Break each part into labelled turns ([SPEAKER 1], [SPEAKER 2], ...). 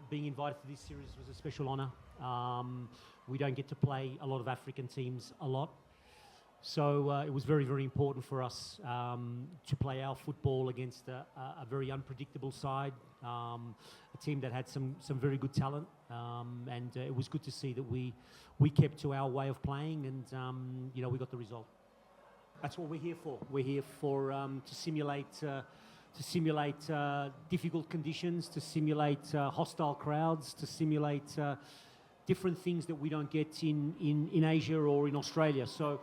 [SPEAKER 1] Being invited to this series was a special honour. We don't get to play a lot of African teams a lot. So it was very, very important for us to play our football against a very unpredictable side, a team that had some very good talent. And it was good to see that we kept to our way of playing and, we got the result. That's what we're here for. We're here for to simulate difficult conditions, to simulate hostile crowds, to simulate different things that we don't get in Asia or in Australia. So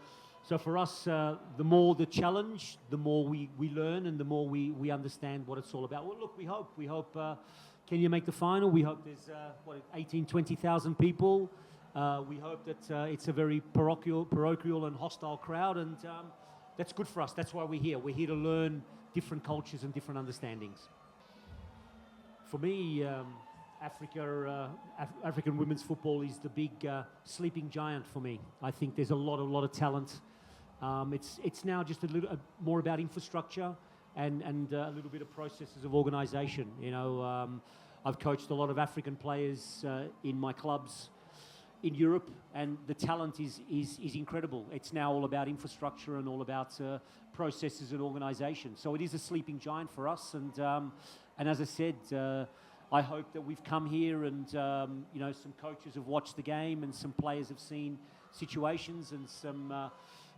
[SPEAKER 1] for us, the more the challenge, the more we learn and the more we understand what it's all about. Well, look, we hope Kenya make the final. We hope there's 20,000 people. We hope that it's a very parochial and hostile crowd, and that's good for us. That's why we're here. We're here to learn different cultures and different understandings. For me, African women's football is the big sleeping giant for me. I think there's a lot of talent. It's now just a little more about infrastructure and a little bit of processes of organisation. I've coached a lot of African players in my clubs in Europe, and the talent is incredible. It's now all about infrastructure and all about processes and organisation. So it is a sleeping giant for us, and as I said, I hope that we've come here and some coaches have watched the game and some players have seen situations and some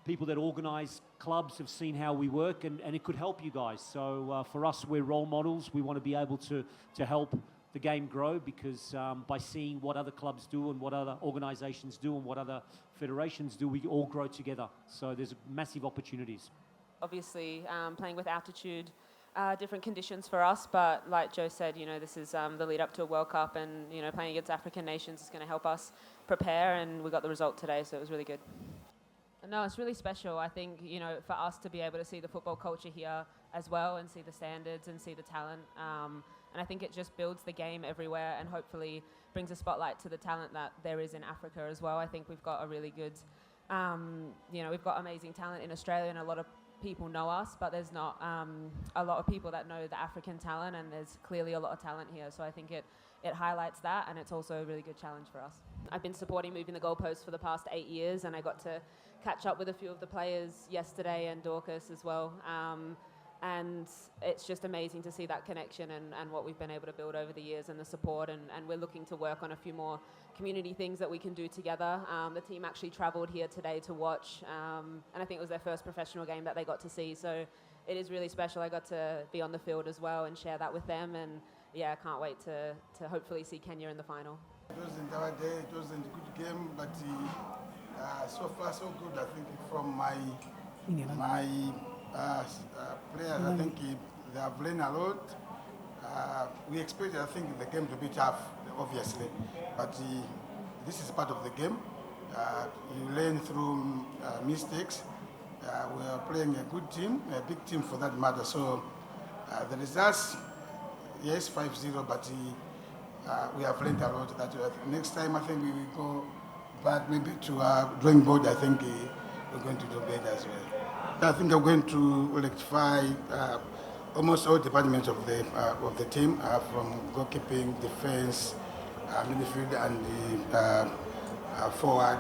[SPEAKER 1] people that organise clubs have seen how we work, and it could help you guys. So for us, we're role models. We want to be able to help the game grow, because by seeing what other clubs do and what other organisations do and what other federations do, we all grow together. So there's massive opportunities.
[SPEAKER 2] Obviously, playing with altitude, different conditions for us, but like Joe said, this is the lead up to a World Cup, and playing against African nations is going to help us prepare, and we got the result today, so it was really good. No, it's really special. I think, for us to be able to see the football culture here as well and see the standards and see the talent. And I think it just builds the game everywhere and hopefully brings a spotlight to the talent that there is in Africa as well. I think we've got a really good, we've got amazing talent in Australia, and a lot of people know us, but there's not a lot of people that know the African talent, and there's clearly a lot of talent here. So I think it highlights that, and it's also a really good challenge for us. I've been supporting Moving the Goalposts for the past 8 years, and I got to catch up with a few of the players yesterday, and Dorcas as well. And it's just amazing to see that connection and what we've been able to build over the years and the support, and we're looking to work on a few more community things that we can do together. The team actually travelled here today to watch, and I think it was their first professional game that they got to see, so it is really special. I got to be on the field as well and share that with them, and yeah, I can't wait to hopefully see Kenya in the final.
[SPEAKER 3] It wasn't our day, it wasn't a good game, but so far so good. I think from my players, I think they have learned a lot. We expected, I think, the game to be tough, obviously, but this is part of the game. You learn through mistakes. we are playing a good team, a big team for that matter. So the results, yes, 5-0, but we have learned a lot. That next time I think we will go back maybe to drawing board. I think we're going to do better as well. I think we're going to rectify almost all departments of the team, from goalkeeping, defense, midfield, and the forward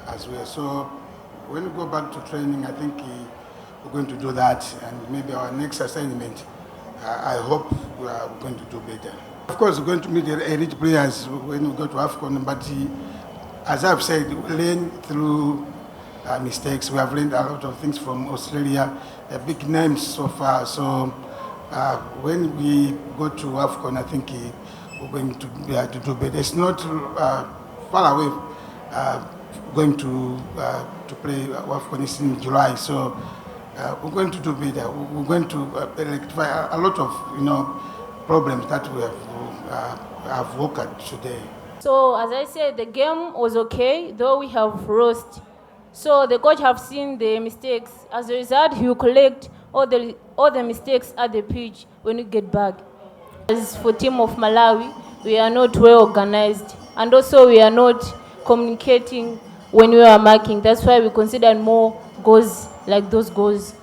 [SPEAKER 3] as well. So when we go back to training, I think we're going to do that, and maybe our next assignment, I hope we are going to do better. Of course, we're going to meet elite players when we go to AFCON, but as I've said, we learn through mistakes. We have learned a lot of things from Australia, big names so far. So when we go to AFCON, I think we're going to do better. It's not far away going to play AFCON is in July. So we're going to do better. We're going to rectify a lot of problems that we have worked at today.
[SPEAKER 4] So as I said, the game was okay, though we have lost. So the coach have seen the mistakes. As a result, he will collect all the mistakes at the pitch when we get back. As for team of Malawi, we are not well organized, and also we are not communicating when we are marking. That's why we consider more goals like those goals.